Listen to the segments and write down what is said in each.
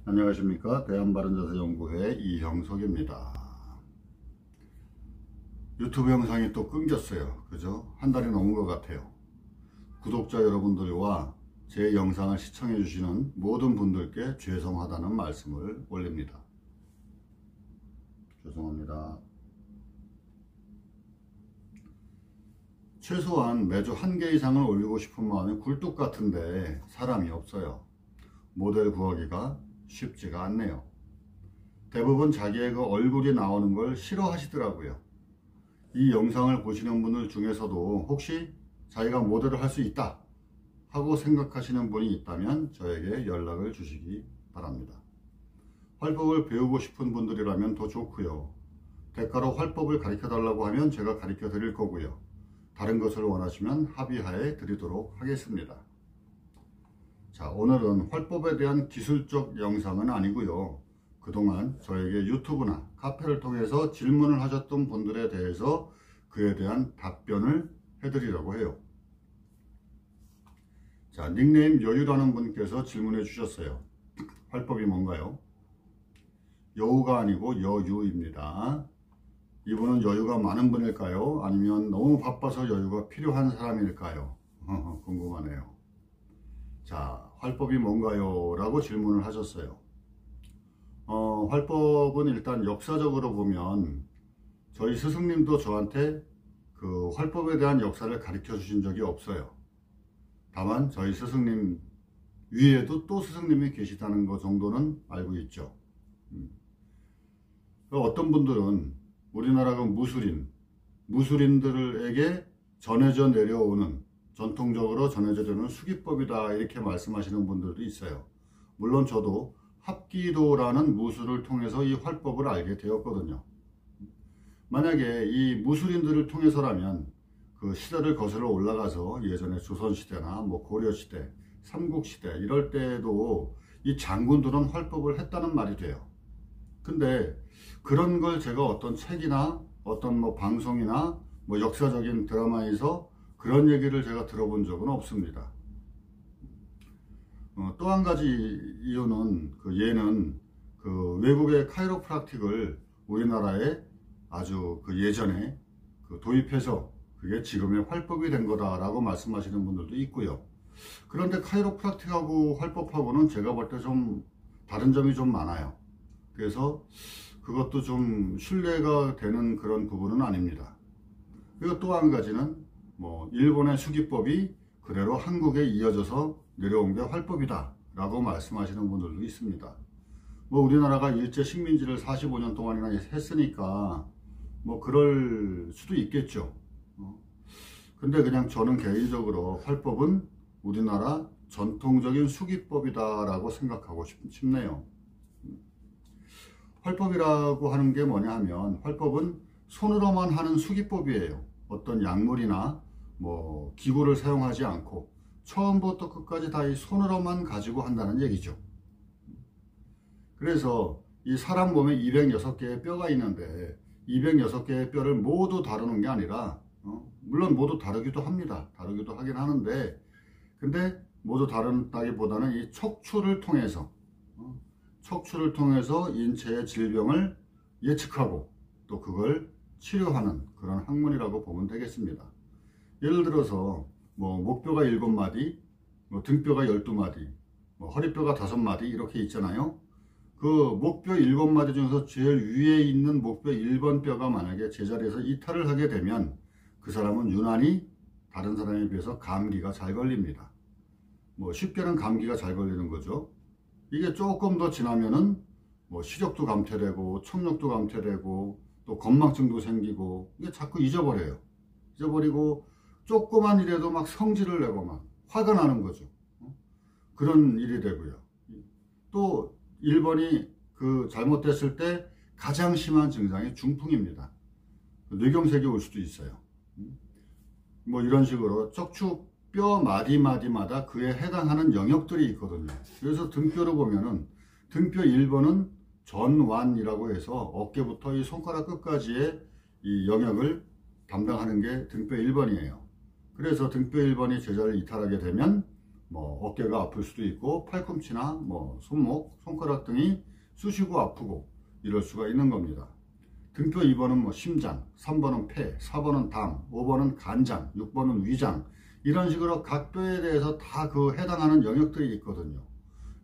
안녕하십니까. 대한바른자세연구회 이형석입니다. 유튜브 영상이 또 끊겼어요. 그죠? 한 달이 넘은 것 같아요. 구독자 여러분들과 제 영상을 시청해 주시는 모든 분들께 죄송하다는 말씀을 올립니다. 죄송합니다. 최소한 매주 1개 이상을 올리고 싶은 마음이 굴뚝 같은데 사람이 없어요. 모델 구하기가 쉽지가 않네요. 대부분 자기의 그 얼굴이 나오는 걸 싫어하시더라고요. 이 영상을 보시는 분들 중에서도 혹시 자기가 모델을 할 수 있다 하고 생각하시는 분이 있다면 저에게 연락을 주시기 바랍니다. 활법을 배우고 싶은 분들이라면 더 좋고요. 대가로 활법을 가르쳐 달라고 하면 제가 가르쳐 드릴 거고요. 다른 것을 원하시면 합의하에 드리도록 하겠습니다. 자, 오늘은 활법에 대한 기술적 영상은 아니고요. 그동안 저에게 유튜브나 카페를 통해서 질문을 하셨던 분들에 대해서 그에 대한 답변을 해드리려고 해요. 자, 닉네임 여유라는 분께서 질문해 주셨어요. 활법이 뭔가요? 여우가 아니고 여유입니다. 이분은 여유가 많은 분일까요? 아니면 너무 바빠서 여유가 필요한 사람일까요? 궁금하네요. 자, 활법이 뭔가요? 라고 질문을 하셨어요. 활법은 일단 역사적으로 보면 저희 스승님도 저한테 그 활법에 대한 역사를 가르쳐 주신 적이 없어요. 다만 저희 스승님 위에도 또 스승님이 계시다는 것 정도는 알고 있죠. 어떤 분들은 우리나라 그 무술인들에게 전해져 내려오는, 전통적으로 전해져 되는 수기법이다 이렇게 말씀하시는 분들도 있어요. 물론 저도 합기도라는 무술을 통해서 이 활법을 알게 되었거든요. 만약에 이 무술인들을 통해서라면 그 시대를 거슬러 올라가서 예전에 조선시대나 뭐 고려시대, 삼국시대 이럴 때도 이 장군들은 활법을 했다는 말이 돼요. 근데 그런 걸 제가 어떤 책이나 어떤 뭐 방송이나 뭐 역사적인 드라마에서 그런 얘기를 제가 들어본 적은 없습니다. 또 한 가지 이유는 얘는 그 외국의 카이로프락틱을 우리나라에 아주 그 예전에 그 도입해서 그게 지금의 활법이 된 거다라고 말씀하시는 분들도 있고요. 그런데 카이로프락틱하고 활법하고는 제가 볼 때 좀 다른 점이 좀 많아요. 그래서 그것도 좀 신뢰가 되는 그런 부분은 아닙니다. 그리고 또 한 가지는 뭐 일본의 수기법이 그대로 한국에 이어져서 내려온 게 활법이다 라고 말씀하시는 분들도 있습니다. 뭐 우리나라가 일제 식민지를 45년 동안이나 했으니까 뭐 그럴 수도 있겠죠. 근데 그냥 저는 개인적으로 활법은 우리나라 전통적인 수기법이다 라고 생각하고 싶네요. 활법이라고 하는 게 뭐냐 하면 활법은 손으로만 하는 수기법이에요. 어떤 약물이나 뭐 기구를 사용하지 않고 처음부터 끝까지 다 이 손으로만 가지고 한다는 얘기죠. 그래서 이 사람 몸에 206개의 뼈가 있는데 206개의 뼈를 모두 다루는 게 아니라 물론 모두 다루기도 합니다. 다루기도 하긴 하는데 근데 모두 다룬다기보다는 이 척추를 통해서 인체의 질병을 예측하고 또 그걸 치료하는 그런 학문이라고 보면 되겠습니다. 예를 들어서 뭐 목뼈가 7마디, 뭐 등뼈가 12마디, 뭐 허리뼈가 5마디 이렇게 있잖아요. 그 목뼈 7마디 중에서 제일 위에 있는 목뼈 1번 뼈가 만약에 제자리에서 이탈을 하게 되면 그 사람은 유난히 다른 사람에 비해서 감기가 잘 걸립니다. 뭐 쉽게는 감기가 잘 걸리는 거죠. 이게 조금 더 지나면은 뭐 시력도 감퇴되고 청력도 감퇴되고 또 건망증도 생기고 이게 자꾸 잊어버려요. 잊어버리고 조그만 일에도 막 성질을 내고 막 화가 나는 거죠. 그런 일이 되고요. 또 1번이 그 잘못됐을 때 가장 심한 증상이 중풍입니다. 뇌경색이 올 수도 있어요. 뭐 이런 식으로 척추 뼈 마디마디마다 그에 해당하는 영역들이 있거든요. 그래서 등뼈를 보면은 등뼈 1번은 전완이라고 해서 어깨부터 이 손가락 끝까지의 이 영역을 담당하는 게 등뼈 1번이에요. 그래서 등뼈 1번이 제자를 이탈하게 되면 뭐 어깨가 아플 수도 있고 팔꿈치나 뭐 손목, 손가락 등이 쑤시고 아프고 이럴 수가 있는 겁니다. 등표 2번은 뭐 심장, 3번은 폐, 4번은 담, 5번은 간장, 6번은 위장, 이런 식으로 각 뼈에 대해서 다 그 해당하는 영역들이 있거든요.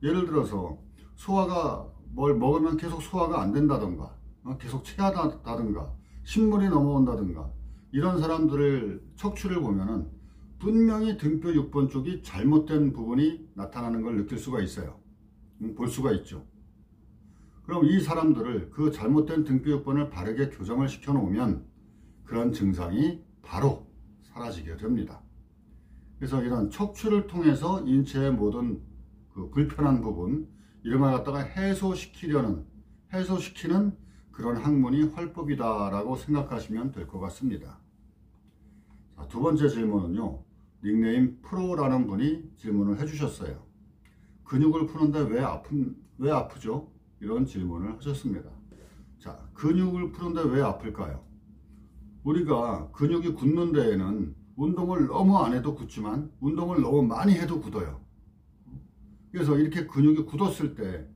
예를 들어서 소화가 뭘 먹으면 계속 소화가 안 된다던가 계속 체하다든가 신물이 넘어온다든가 이런 사람들을 척추를 보면은 분명히 등뼈 6번 쪽이 잘못된 부분이 나타나는 걸 느낄 수가 있어요. 볼 수가 있죠. 그럼 이 사람들을 그 잘못된 등뼈 6번을 바르게 교정을 시켜 놓으면 그런 증상이 바로 사라지게 됩니다. 그래서 이런 척추를 통해서 인체의 모든 그 불편한 부분 이런 걸 갖다가 해소시키는 그런 학문이 활법이다라고 생각하시면 될 것 같습니다. 자, 두 번째 질문은요. 닉네임 프로라는 분이 질문을 해주셨어요. 근육을 푸는데 왜 아프죠? 이런 질문을 하셨습니다. 자, 근육을 푸는데 왜 아플까요? 우리가 근육이 굳는 데에는 운동을 너무 안 해도 굳지만 운동을 너무 많이 해도 굳어요. 그래서 이렇게 근육이 굳었을 때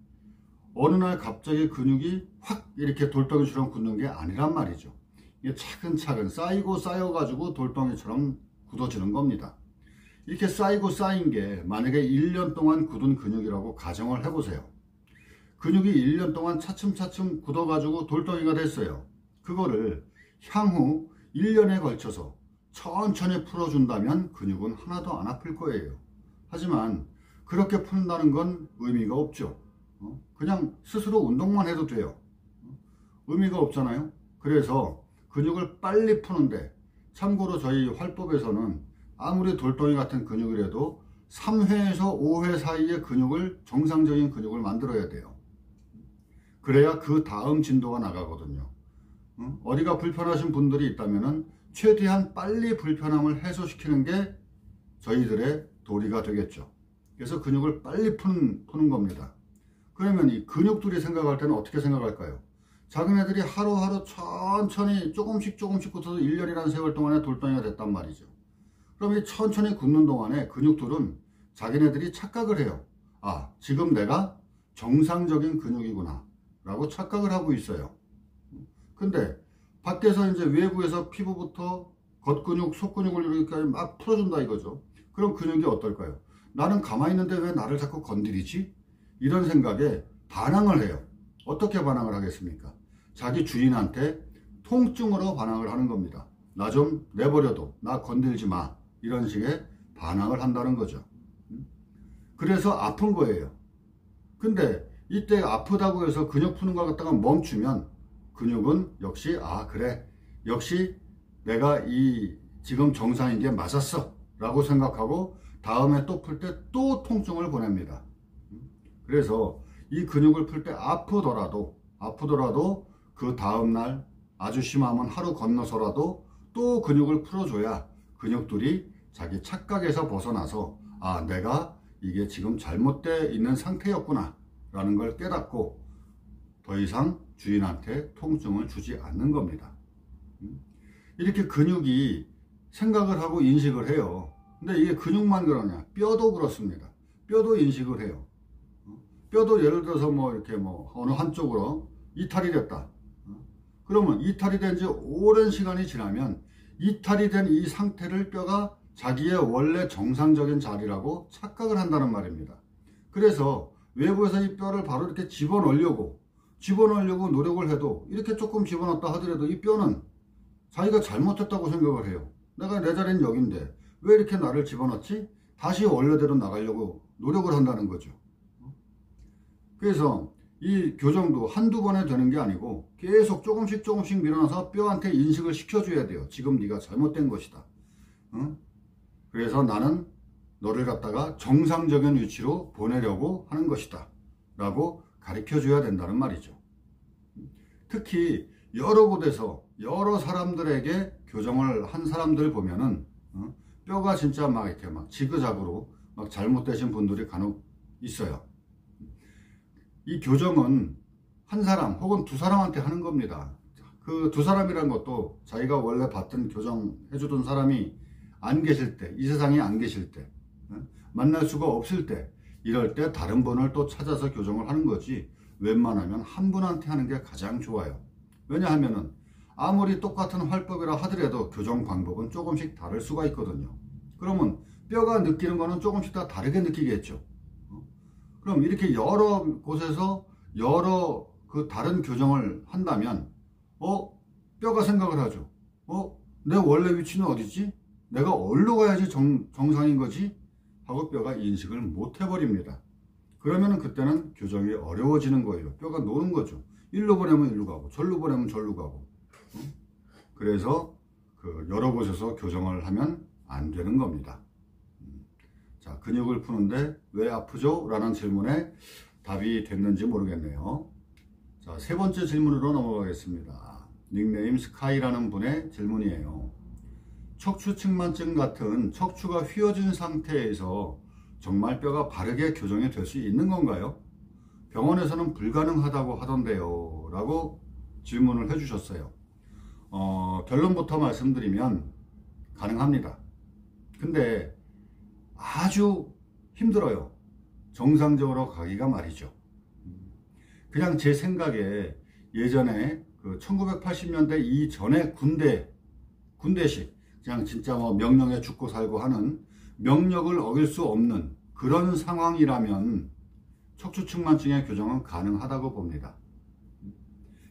어느 날 갑자기 근육이 확 이렇게 돌덩이처럼 굳는 게 아니란 말이죠. 이게 차근차근 쌓이고 쌓여가지고 돌덩이처럼 굳어지는 겁니다. 이렇게 쌓이고 쌓인 게 만약에 1년 동안 굳은 근육이라고 가정을 해보세요. 근육이 1년 동안 차츰차츰 굳어가지고 돌덩이가 됐어요. 그거를 향후 1년에 걸쳐서 천천히 풀어준다면 근육은 하나도 안 아플 거예요. 하지만 그렇게 푼다는 건 의미가 없죠. 그냥 스스로 운동만 해도 돼요. 의미가 없잖아요. 그래서 근육을 빨리 푸는데 참고로 저희 활법에서는 아무리 돌덩이 같은 근육이라도 3회에서 5회 사이의 근육을 정상적인 근육을 만들어야 돼요. 그래야 그 다음 진도가 나가거든요. 어디가 불편하신 분들이 있다면 최대한 빨리 불편함을 해소시키는 게 저희들의 도리가 되겠죠. 그래서 근육을 빨리 푸는 겁니다. 그러면 이 근육들이 생각할 때는 어떻게 생각할까요? 자기네들이 하루하루 천천히 조금씩 굳어서 1년이라는 세월 동안에 돌덩이가 됐단 말이죠. 그럼 이 천천히 굳는 동안에 근육들은 자기네들이 착각을 해요. 아, 지금 내가 정상적인 근육이구나 라고 착각을 하고 있어요. 근데 밖에서 이제 외부에서 피부부터 겉근육, 속근육을 이렇게 막 풀어준다 이거죠. 그럼 근육이 어떨까요? 나는 가만히 있는데 왜 나를 자꾸 건드리지? 이런 생각에 반항을 해요. 어떻게 반항을 하겠습니까? 자기 주인한테 통증으로 반항을 하는 겁니다. 나 좀 내버려둬. 나 건들지 마. 이런 식의 반항을 한다는 거죠. 그래서 아픈 거예요. 근데 이때 아프다고 해서 근육 푸는 걸 갖다가 멈추면 근육은 역시 그래. 역시 내가 이 지금 정상인 게 맞았어. 라고 생각하고 다음에 또 풀 때 또 통증을 보냅니다. 그래서 이 근육을 풀 때 아프더라도 그 다음날 아주 심하면 하루 건너서라도 또 근육을 풀어줘야 근육들이 자기 착각에서 벗어나서 내가 이게 지금 잘못되어 있는 상태였구나 라는 걸 깨닫고 더 이상 주인한테 통증을 주지 않는 겁니다. 이렇게 근육이 생각을 하고 인식을 해요. 근데 이게 근육만 그러냐? 뼈도 그렇습니다. 뼈도 인식을 해요. 뼈도 예를 들어서 이렇게 어느 한쪽으로 이탈이 됐다. 그러면 이탈이 된 지 오랜 시간이 지나면 이탈이 된 이 상태를 뼈가 자기의 원래 정상적인 자리라고 착각을 한다는 말입니다. 그래서 외부에서 이 뼈를 바로 이렇게 집어넣으려고 노력을 해도 이렇게 조금 집어넣었다 하더라도 이 뼈는 자기가 잘못했다고 생각을 해요. 내가 내 자리는 여긴데 왜 이렇게 나를 집어넣지? 다시 원래대로 나가려고 노력을 한다는 거죠. 그래서 이 교정도 한두 번에 되는 게 아니고 계속 조금씩 밀어넣어서 뼈한테 인식을 시켜줘야 돼요. 지금 네가 잘못된 것이다. 그래서 나는 너를 갖다가 정상적인 위치로 보내려고 하는 것이다. 라고 가르쳐줘야 된다는 말이죠. 특히 여러 곳에서 여러 사람들에게 교정을 한 사람들 보면은 뼈가 진짜 이렇게 지그작으로 잘못되신 분들이 간혹 있어요. 이 교정은 한 사람 혹은 두 사람한테 하는 겁니다. 그 두 사람이란 것도 자기가 원래 받던 교정 해주던 사람이 안 계실 때, 이 세상에 안 계실 때, 만날 수가 없을 때, 이럴 때 다른 분을 또 찾아서 교정을 하는 거지, 웬만하면 한 분한테 하는 게 가장 좋아요. 왜냐하면은 아무리 똑같은 활법이라 하더라도 교정 방법은 조금씩 다를 수가 있거든요. 그러면 뼈가 느끼는 거는 조금씩 다 다르게 느끼겠죠. 그럼 이렇게 여러 곳에서 여러 그 다른 교정을 한다면 뼈가 생각을 하죠. 내 원래 위치는 어디지? 내가 어디로 가야지 정상인 거지? 하고 뼈가 인식을 못 해버립니다. 그러면은 그때는 교정이 어려워지는 거예요. 뼈가 노는 거죠. 일로 보내면 일로 가고 절로 보내면 절로 가고. 그래서 그 여러 곳에서 교정을 하면 안 되는 겁니다. 자, 근육을 푸는데 왜 아프죠? 라는 질문에 답이 됐는지 모르겠네요. 자, 세 번째 질문으로 넘어가겠습니다. 닉네임 스카이라는 분의 질문이에요. 척추측만증 같은 척추가 휘어진 상태에서 정말 뼈가 바르게 교정이 될 수 있는 건가요? 병원에서는 불가능하다고 하던데요. 라고 질문을 해주셨어요. 결론부터 말씀드리면 가능합니다. 근데 아주 힘들어요. 정상적으로 가기가 말이죠. 그냥 제 생각에 예전에 그 1980년대 이전에 군대식 그냥 진짜 뭐 명령에 죽고 살고 하는 명령을 어길 수 없는 그런 상황이라면 척추측만증의 교정은 가능하다고 봅니다.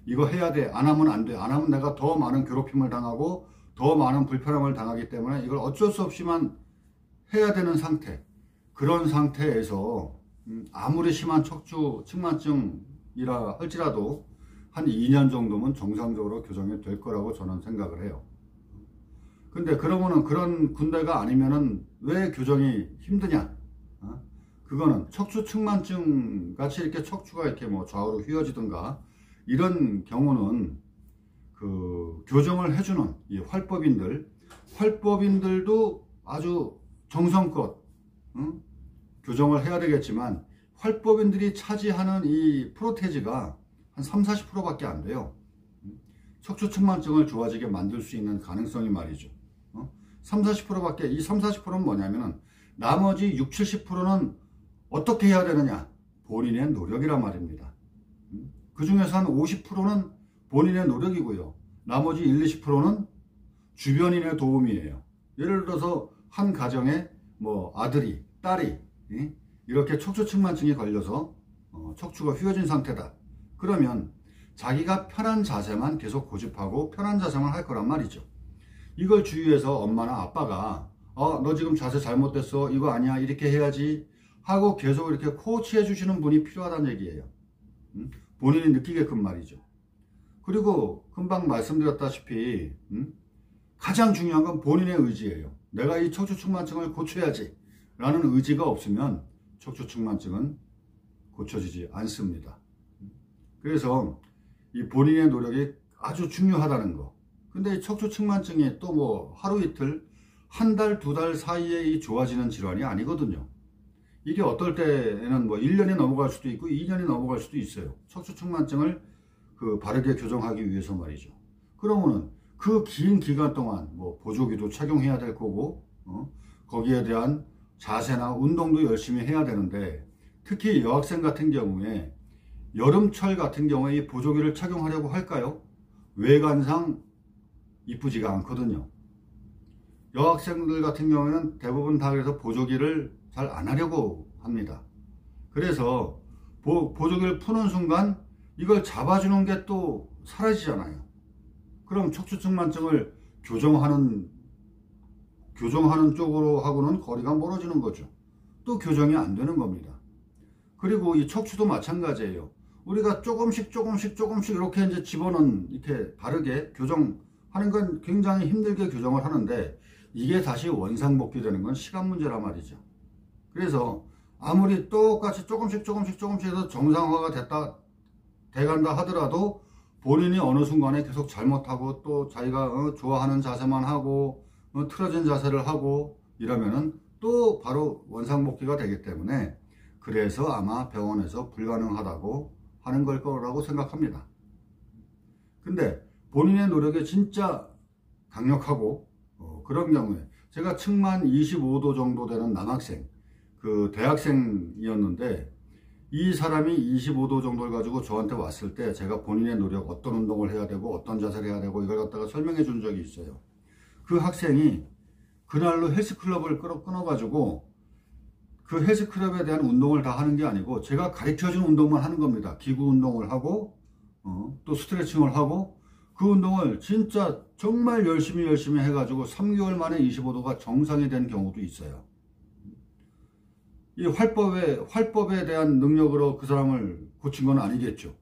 이거 해야 돼. 안 하면 안 돼. 안 하면 내가 더 많은 괴롭힘을 당하고 더 많은 불편함을 당하기 때문에 이걸 어쩔 수 없이만 해야 되는 상태. 그런 상태에서 아무리 심한 척추측만증이라 할지라도 한 2년 정도면 정상적으로 교정이 될 거라고 저는 생각을 해요. 근데 그러면은 그런 군대가 아니면은 왜 교정이 힘드냐? 그거는 척추측만증 같이 이렇게 척추가 이렇게 뭐 좌우로 휘어지든가 이런 경우는 그 교정을 해주는 이 활법인들도 아주 정성껏 교정을 해야 되겠지만 활법인들이 차지하는 이 프로테즈가 한 30~40% 밖에 안 돼요. 척추측만증을 좋아지게 만들 수 있는 가능성이 말이죠. 30~40% 밖에, 이 30~40%는 뭐냐면은 나머지 60~70%는 어떻게 해야 되느냐? 본인의 노력이란 말입니다. 그 중에서 한 50%는 본인의 노력이고요. 나머지 1~20%는 주변인의 도움이에요. 예를 들어서 한 가정에 뭐 아들이, 딸이 이렇게 척추측만증이 걸려서 척추가 휘어진 상태다. 그러면 자기가 편한 자세만 계속 고집하고 편한 자세만 할 거란 말이죠. 이걸 주위에서 엄마나 아빠가 너 지금 자세 잘못됐어. 이거 아니야. 이렇게 해야지. 하고 계속 이렇게 코치해 주시는 분이 필요하다는 얘기예요. 본인이 느끼게끔 말이죠. 그리고 금방 말씀드렸다시피 가장 중요한 건 본인의 의지예요. 내가 이 척추측만증을 고쳐야지 라는 의지가 없으면 척추측만증은 고쳐지지 않습니다. 그래서 이 본인의 노력이 아주 중요하다는 거. 근데 이 척추측만증이 또 뭐 하루 이틀, 한 달, 2달 사이에 이 좋아지는 질환이 아니거든요. 이게 어떨 때는 뭐 1년이 넘어갈 수도 있고 2년이 넘어갈 수도 있어요. 척추측만증을 그 바르게 교정하기 위해서 말이죠. 그러면은 그 긴 기간 동안 뭐 보조기도 착용해야 될 거고, 거기에 대한 자세나 운동도 열심히 해야 되는데, 특히 여학생 같은 경우에 여름철 같은 경우에 이 보조기를 착용하려고 할까요? 외관상 이쁘지가 않거든요. 여학생들 같은 경우에는 대부분 다 그래서 보조기를 잘 안 하려고 합니다. 그래서 보조기를 푸는 순간 이걸 잡아주는 게 또 사라지잖아요. 그럼 척추측만증을 교정하는 쪽으로 하고는 거리가 멀어지는 거죠. 또 교정이 안 되는 겁니다. 그리고 이 척추도 마찬가지예요. 우리가 조금씩 이렇게 이제 집어넣은 이렇게 바르게 교정하는 건 굉장히 힘들게 교정을 하는데, 이게 다시 원상복귀 되는 건 시간 문제란 말이죠. 그래서 아무리 똑같이 조금씩 해서 정상화가 돼간다 하더라도 본인이 어느 순간에 계속 잘못하고 또 자기가 좋아하는 자세만 하고 틀어진 자세를 하고 이러면은 또 바로 원상복귀가 되기 때문에, 그래서 아마 병원에서 불가능하다고 하는 걸 거라고 생각합니다. 근데 본인의 노력이 진짜 강력하고 그런 경우에 제가 측만 25도 정도 되는 남학생, 그 대학생이었는데 이 사람이 25도 정도를 가지고 저한테 왔을 때 제가 본인의 노력, 어떤 운동을 해야 되고 어떤 자세를 해야 되고 이걸 갖다가 설명해 준 적이 있어요. 그 학생이 그날로 헬스클럽을 끊어가지고 그 헬스클럽에 대한 운동을 다 하는 게 아니고 제가 가르쳐준 운동만 하는 겁니다. 기구 운동을 하고 또 스트레칭을 하고 그 운동을 진짜 정말 열심히 해가지고 3개월 만에 25도가 정상이 된 경우도 있어요. 이 활법에 대한 능력으로 그 사람을 고친 건 아니겠죠.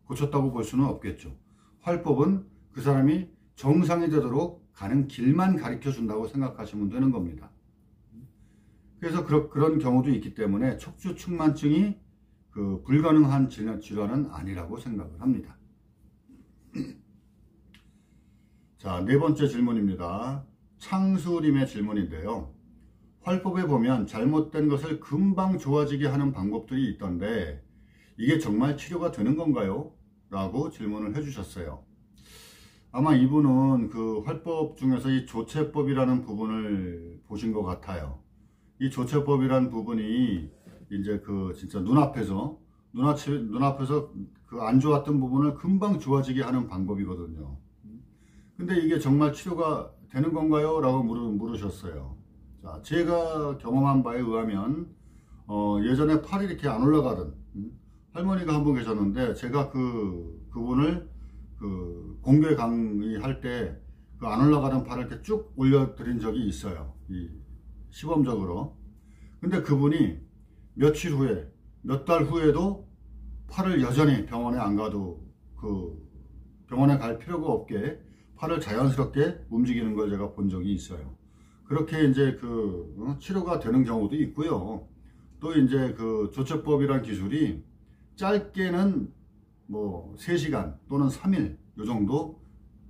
고쳤다고 볼 수는 없겠죠. 활법은 그 사람이 정상이 되도록 가는 길만 가르쳐 준다고 생각하시면 되는 겁니다. 그래서 그런 경우도 있기 때문에 척추측만증이 그 불가능한 질환은 아니라고 생각을 합니다. 자, 네 번째 질문입니다. 창수님의 질문인데요. 활법에 보면 잘못된 것을 금방 좋아지게 하는 방법들이 있던데 이게 정말 치료가 되는 건가요? 라고 질문을 해주셨어요. 아마 이분은 그 활법 중에서 이 조체법이라는 부분을 보신 것 같아요. 이 조체법이라는 부분이 이제 그 진짜 눈앞에서 그 안 좋았던 부분을 금방 좋아지게 하는 방법이거든요. 근데 이게 정말 치료가 되는 건가요? 라고 물으셨어요. 자, 제가 경험한 바에 의하면 예전에 팔이 이렇게 안 올라가던 할머니가 한 분 계셨는데 제가 그분을 그 공개 강의할 때 그 안 올라가던 팔을 이렇게 쭉 올려드린 적이 있어요. 시범적으로. 근데 그분이 며칠 후에, 몇 달 후에도 팔을 여전히 병원에 안 가도 그 병원에 갈 필요가 없게 팔을 자연스럽게 움직이는 걸 제가 본 적이 있어요. 그렇게 이제 치료가 되는 경우도 있고요. 또 이제 그 조체법이란 기술이 짧게는 뭐 3시간 또는 3일 요 정도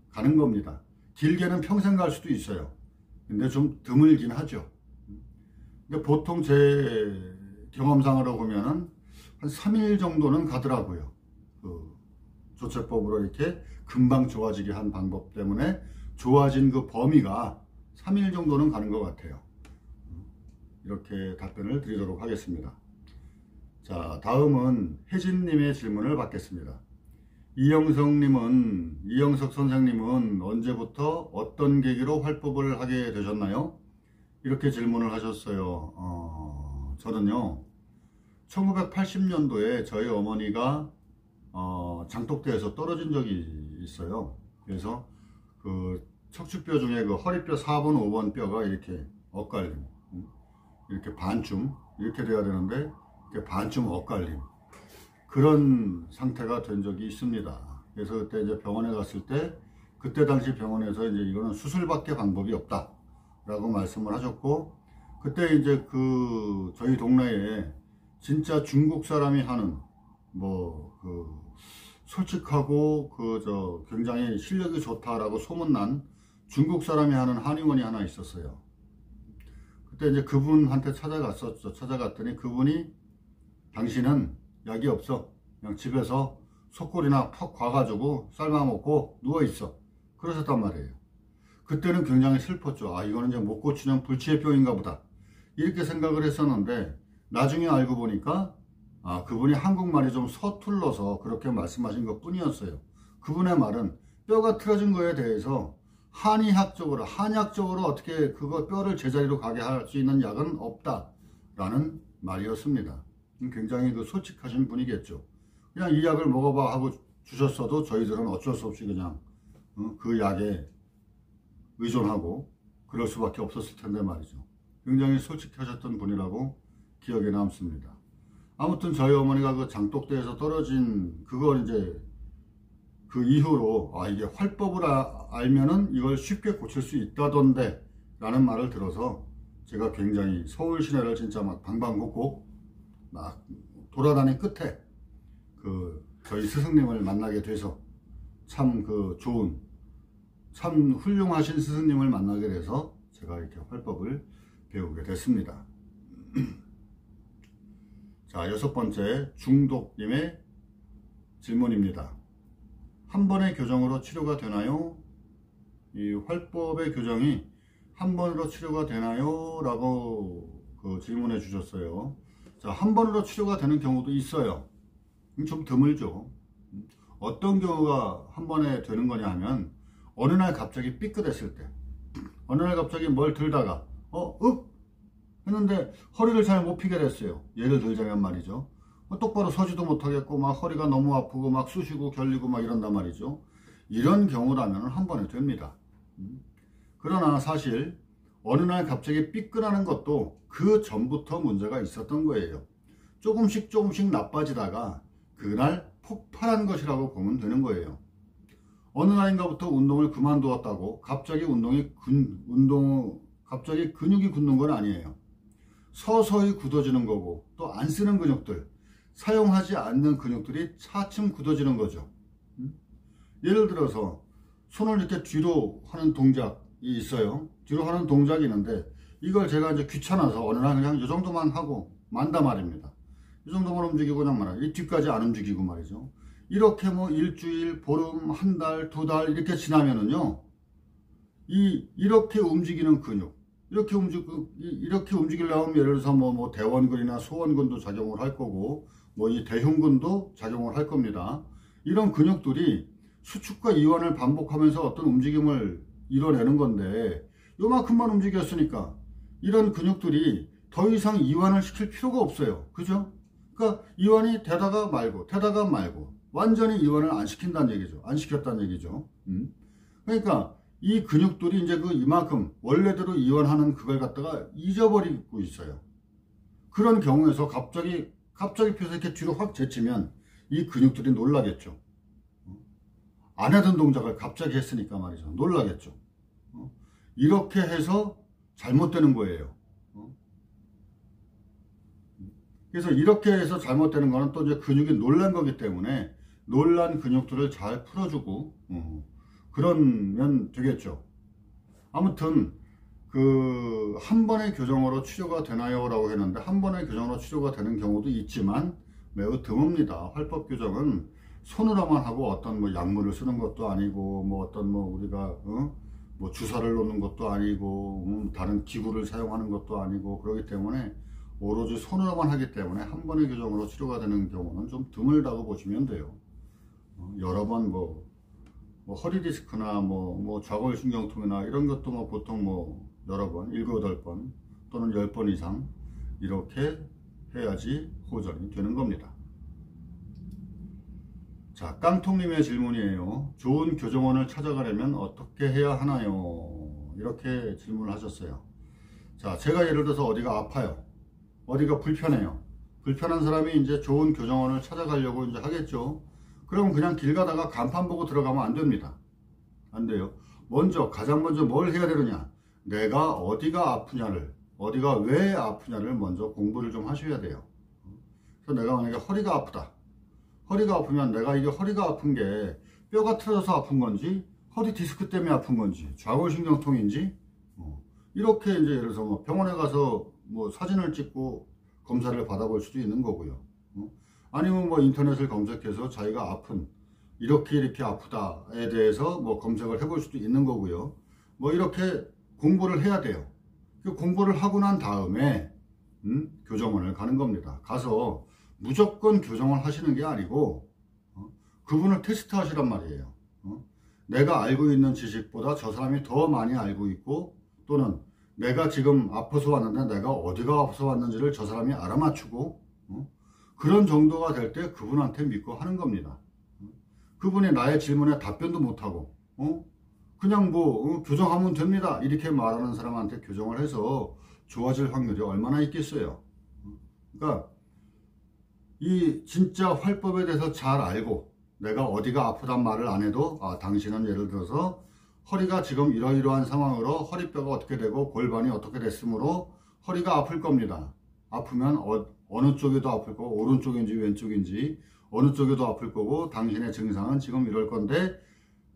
가는 겁니다. 길게는 평생 갈 수도 있어요. 근데 좀 드물긴 하죠. 근데 보통 제 경험상으로 보면은 한 3일 정도는 가더라고요. 그 조체법으로 이렇게 금방 좋아지게 한 방법 때문에 좋아진 그 범위가 3일 정도는 가는 것 같아요. 이렇게 답변을 드리도록 하겠습니다. 자, 다음은 혜진님의 질문을 받겠습니다. 이영석 선생님은 언제부터 어떤 계기로 활법을 하게 되셨나요? 이렇게 질문을 하셨어요. 저는요, 1980년도에 저희 어머니가 장독대에서 떨어진 적이 있어요. 그래서 그 척추뼈 중에 그 허리뼈 4번, 5번 뼈가 이렇게 엇갈림, 이렇게 반쯤 이렇게 돼야 되는데 이렇게 반쯤 엇갈림, 그런 상태가 된 적이 있습니다. 그래서 그때 이제 병원에 갔을 때 그때 당시 병원에서 이제 이거는 수술밖에 방법이 없다 라고 말씀을 하셨고, 그때 이제 저희 동네에 진짜 중국 사람이 하는 솔직하고 굉장히 실력이 좋다라고 소문난 중국 사람이 하는 한의원이 하나 있었어요. 그때 이제 그분한테 찾아갔었죠. 찾아갔더니 그분이 당신은 약이 없어. 그냥 집에서 속골이나 퍽 과가지고 삶아먹고 누워있어. 그러셨단 말이에요. 그때는 굉장히 슬펐죠. 아, 이거는 이제 못 고치는 불치의 병인가 보다. 이렇게 생각을 했었는데 나중에 알고 보니까 그분이 한국말이 좀 서툴러서 그렇게 말씀하신 것 뿐이었어요. 그분의 말은 뼈가 틀어진 거에 대해서 한의학적으로 어떻게 그거 뼈를 제자리로 가게 할 수 있는 약은 없다라는 말이었습니다. 굉장히 솔직하신 분이겠죠. 그냥 이 약을 먹어봐 하고 주셨어도 저희들은 어쩔 수 없이 그냥 그 약에 의존하고 그럴 수밖에 없었을 텐데 말이죠. 굉장히 솔직하셨던 분이라고 기억에 남습니다. 아무튼 저희 어머니가 그 장독대에서 떨어진 그걸 이제 그 이후로 이게 활법을 알면은 이걸 쉽게 고칠 수 있다던데 라는 말을 들어서 제가 굉장히 서울 시내를 진짜 막 방방곡곡 막 돌아다닌 끝에 저희 스승님을 만나게 돼서 참 참 훌륭하신 스승님을 만나게 돼서 제가 이렇게 활법을 배우게 됐습니다. 자, 6번째 중독님의 질문입니다. 한 번의 교정으로 치료가 되나요? 이 활법의 교정이 한 번으로 치료가 되나요? 라고 그 질문해 주셨어요. 자, 한 번으로 치료가 되는 경우도 있어요. 좀 드물죠. 어떤 경우가 한 번에 되는 거냐 하면, 어느 날 갑자기 삐끗했을 때, 어느 날 갑자기 뭘 들다가 했는데 허리를 잘 못 펴게 됐어요. 예를 들자면 말이죠. 똑바로 서지도 못하겠고 막 허리가 너무 아프고 막 쑤시고 결리고 막 이런단 말이죠. 이런 경우라면 한 번에 됩니다. 그러나 사실 어느 날 갑자기 삐끗하는 것도 그 전부터 문제가 있었던 거예요. 조금씩 나빠지다가 그날 폭발한 것이라고 보면 되는 거예요. 어느 날인가부터 운동을 그만두었다고 갑자기 갑자기 근육이 굳는 건 아니에요. 서서히 굳어지는 거고, 또 안 쓰는 근육들, 사용하지 않는 근육들이 차츰 굳어지는 거죠. 예를 들어서 손을 이렇게 뒤로 하는 동작이 있어요. 뒤로 하는 동작이 있는데, 이걸 제가 이제 귀찮아서 어느 날 그냥 이 정도만 하고 만다 말입니다. 이 정도만 움직이고 그냥 말이에요. 이 뒤까지 안 움직이고 말이죠. 이렇게 뭐 일주일, 보름, 한 달, 두 달 이렇게 지나면은요, 이렇게 움직이는 근육, 이렇게 움직이려면 예를 들어서 뭐 대원근이나 소원근도 작용을 할 거고, 뭐 이 대흉근도 작용을 할 겁니다. 이런 근육들이 수축과 이완을 반복하면서 어떤 움직임을 이뤄내는 건데, 요만큼만 움직였으니까 이런 근육들이 더 이상 이완을 시킬 필요가 없어요. 그죠? 그러니까 이완이 되다가 말고 완전히 이완을 안 시킨다는 얘기죠. 안 시켰다는 얘기죠. 그러니까 이 근육들이 이제 이만큼 원래대로 이완하는 그걸 갖다가 잊어버리고 있어요. 그런 경우에서 갑자기 펴서 이렇게 뒤로 확 제치면 이 근육들이 놀라겠죠. 안 하던 동작을 갑자기 했으니까 말이죠. 놀라겠죠. 이렇게 해서 잘못되는 거예요. 그래서 이렇게 해서 잘못되는 거는 또 이제 근육이 놀란 거기 때문에 놀란 근육들을 잘 풀어주고 그러면 되겠죠. 아무튼 한 번의 교정으로 치료가 되나요? 라고 했는데, 한 번의 교정으로 치료가 되는 경우도 있지만 매우 드뭅니다. 활법 교정은 손으로만 하고 어떤 뭐 약물을 쓰는 것도 아니고, 뭐 어떤 뭐 우리가 뭐 주사를 놓는 것도 아니고, 다른 기구를 사용하는 것도 아니고, 그렇기 때문에 오로지 손으로만 하기 때문에 한 번의 교정으로 치료가 되는 경우는 좀 드물다고 보시면 돼요. 여러 번 뭐 허리 디스크나 뭐 좌골신경통이나 이런 것도 뭐 보통 뭐 여러 번, 7, 8번 또는 10번 이상 이렇게 해야지 호전이 되는 겁니다. 자, 깡통님의 질문이에요. 좋은 교정원을 찾아가려면 어떻게 해야 하나요? 이렇게 질문을 하셨어요. 자, 제가 예를 들어서 어디가 아파요. 어디가 불편해요. 불편한 사람이 이제 좋은 교정원을 찾아가려고 이제 하겠죠. 그러면 그냥 길 가다가 간판 보고 들어가면 안 됩니다. 안 돼요. 가장 먼저 뭘 해야 되느냐. 내가 어디가 아프냐를, 어디가 왜 아프냐를 먼저 공부를 좀 하셔야 돼요. 그래서 내가 만약에 허리가 아프다. 허리가 아프면 내가 이게 허리가 아픈 게 뼈가 틀어져서 아픈 건지, 허리 디스크 때문에 아픈 건지, 좌골신경통인지, 이렇게 이제 예를 들어서 뭐 병원에 가서 뭐 사진을 찍고 검사를 받아볼 수도 있는 거고요. 아니면 뭐 인터넷을 검색해서 자기가 아픈, 이렇게 아프다에 대해서 뭐 검색을 해볼 수도 있는 거고요. 뭐 이렇게 공부를 해야 돼요. 그 공부를 하고 난 다음에 교정원을 가는 겁니다. 가서 무조건 교정을 하시는 게 아니고 그분을 테스트 하시란 말이에요. 내가 알고 있는 지식보다 저 사람이 더 많이 알고 있고, 또는 내가 지금 아파서 왔는데 내가 어디가 아파서 왔는지를 저 사람이 알아맞추고, 그런 정도가 될 때 그분한테 믿고 하는 겁니다. 그분이 나의 질문에 답변도 못하고 그냥 뭐 교정하면 됩니다 이렇게 말하는 사람한테 교정을 해서 좋아질 확률이 얼마나 있겠어요. 그러니까 이 진짜 활법에 대해서 잘 알고, 내가 어디가 아프단 말을 안 해도 당신은 예를 들어서 허리가 지금 이러이러한 상황으로 허리뼈가 어떻게 되고 골반이 어떻게 됐으므로 허리가 아플 겁니다. 아프면 어느 쪽이 더 아플 거고, 오른쪽인지 왼쪽인지 어느 쪽이 더 아플 거고, 당신의 증상은 지금 이럴 건데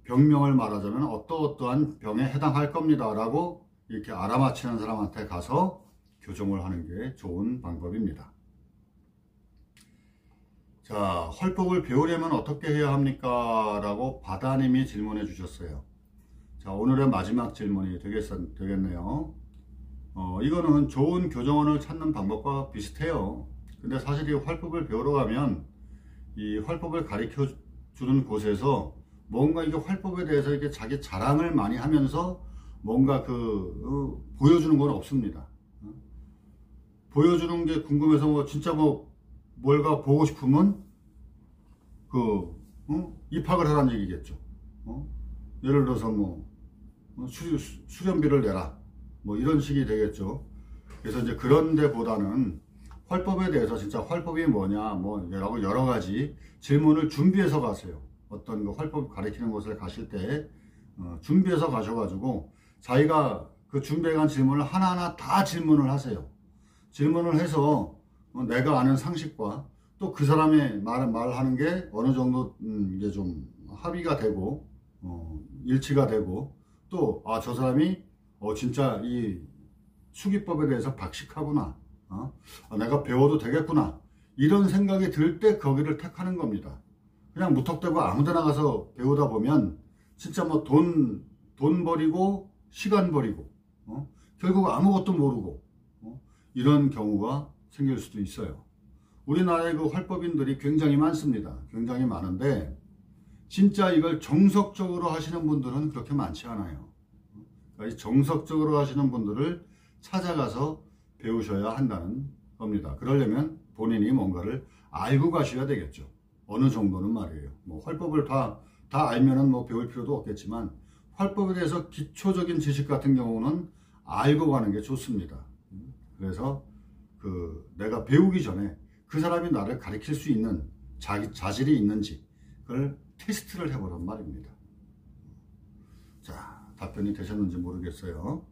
병명을 말하자면 어떠어떠한 병에 해당할 겁니다 라고 이렇게 알아맞히는 사람한테 가서 교정을 하는 게 좋은 방법입니다. 자, 활법을 배우려면 어떻게 해야 합니까? 라고 바다님이 질문해 주셨어요. 자, 오늘의 마지막 질문이 되겠네요. 이거는 좋은 교정원을 찾는 방법과 비슷해요. 근데 사실 이 활법을 배우러 가면 이 활법을 가르쳐 주는 곳에서 뭔가 이게 활법에 대해서 이렇게 자기 자랑을 많이 하면서 뭔가 보여주는 건 없습니다. 보여주는 게 궁금해서 뭐 진짜 뭘가 보고 싶으면 입학을 하라는 얘기겠죠. 예를 들어서 수련비를 내라, 이런 식이 되겠죠. 그래서 이제 그런 데보다는 활법에 대해서 진짜 활법이 뭐냐, 여러 가지 질문을 준비해서 가세요. 어떤 활법 가르치는 곳을 가실 때 준비해서 가셔가지고 자기가 그 준비해간 질문을 하나하나 다 질문을 하세요. 질문을 해서 내가 아는 상식과 또 그 사람의 말하는 게 어느 정도 이제 좀 합의가 되고 일치가 되고 또 저 사람이 진짜 이 수기법에 대해서 박식하구나, 내가 배워도 되겠구나, 이런 생각이 들 때 거기를 택하는 겁니다. 그냥 무턱대고 아무데나 가서 배우다 보면 진짜 돈 버리고 시간 버리고 결국 아무것도 모르고 이런 경우가 생길 수도 있어요. 우리나라의 그 활법인들이 굉장히 많습니다. 굉장히 많은데 진짜 이걸 정석적으로 하시는 분들은 그렇게 많지 않아요. 그러니까 이 정석적으로 하시는 분들을 찾아가서 배우셔야 한다는 겁니다. 그러려면 본인이 뭔가를 알고 가셔야 되겠죠. 어느 정도는 말이에요. 활법을 다 알면은 배울 필요도 없겠지만 활법에 대해서 기초적인 지식 같은 경우는 알고 가는 게 좋습니다. 그래서 내가 배우기 전에 그 사람이 나를 가르칠 수 있는 자질이 있는지 그걸 테스트를 해보란 말입니다. 자, 답변이 되셨는지 모르겠어요.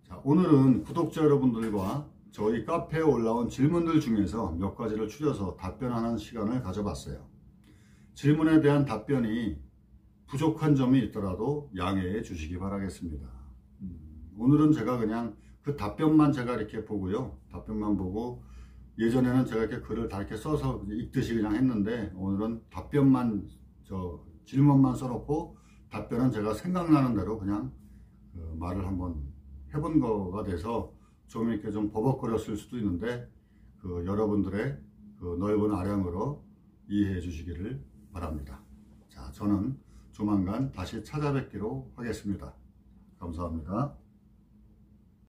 자, 오늘은 구독자 여러분들과 저희 카페에 올라온 질문들 중에서 몇 가지를 추려서 답변하는 시간을 가져봤어요. 질문에 대한 답변이 부족한 점이 있더라도 양해해 주시기 바라겠습니다. 오늘은 제가 그냥 그 답변만 제가 이렇게 보고요. 답변만 보고 예전에는 제가 이렇게 글을 다 이렇게 써서 읽듯이 그냥 했는데 오늘은 질문만 써놓고 답변은 제가 생각나는 대로 그냥 말을 한번 해본 거가 돼서 좀 이렇게 좀 버벅거렸을 수도 있는데 여러분들의 넓은 아량으로 이해해 주시기를 바랍니다. 자, 저는 조만간 다시 찾아뵙기로 하겠습니다. 감사합니다.